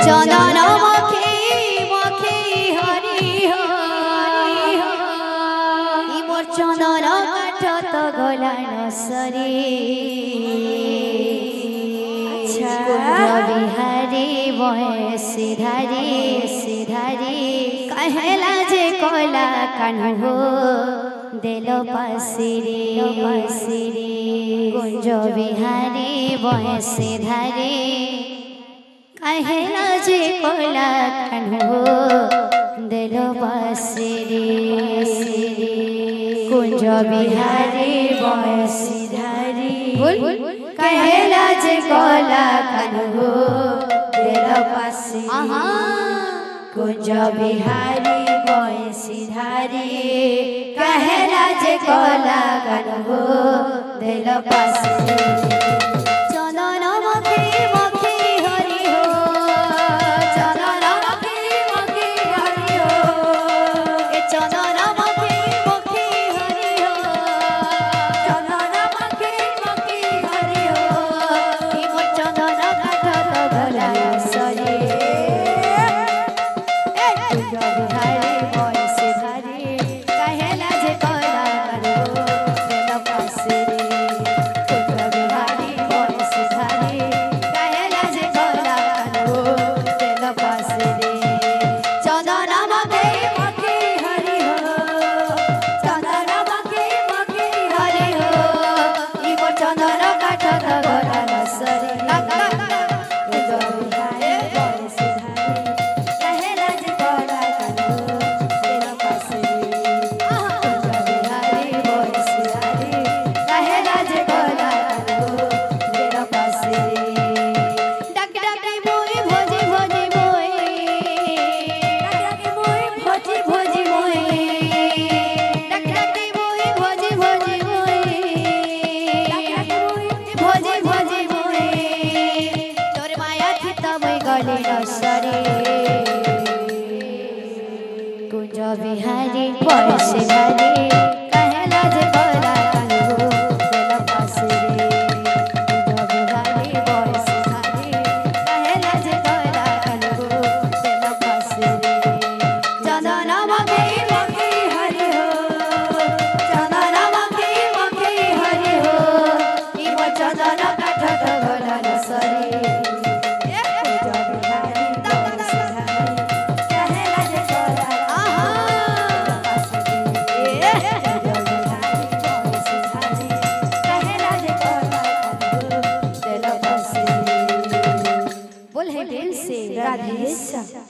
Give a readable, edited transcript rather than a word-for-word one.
चंदन मखे मखे हरि हरि मोर चंदन काठ तो गलान सरे बिहारी बयसी धारी कहला जे कोला कान्हो देल पासिरे कुंज बिहारी बयसी धारी कहला जे कोला कान्हो देल पासिरे कुंज बिहारी बयसी धारी कहला जे कोला कान्हो देल पासिरे कुंज बिहारी बयसी धारी कहला जे कोला कान्हो देल पासिरे चंदन मखे मखे हरि हो चंदन मखे मखे हरि हो ए चंदन मखे मखे हरि हो चंदन मखे मखे हरि हो ई मोर चंदन काठ तो गला सरे बिहारी बयसी धारी कहला जे कोला कान्हो देल पासिरे कुंज बिहारी बयसी धारी कहला जे कोला कान्हो देल पासिरे चंदन मखे मखे हरि हो चंदन मखे मखे हरि हो ई मोर चंदन काठ तो गला सरे कुंज बिहारी बयसी धारी कहला जे कोला कान्हो देल पासिरे कुंज बिहारी बयसी धारी कहला जे कोला कान्हो देल पासिरे चंदन मखे मखे हरि हो चंदन मखे मखे हरि हो ई मोर चंदन काठ तो गला सरे बोल है दिल से राधेश्याम।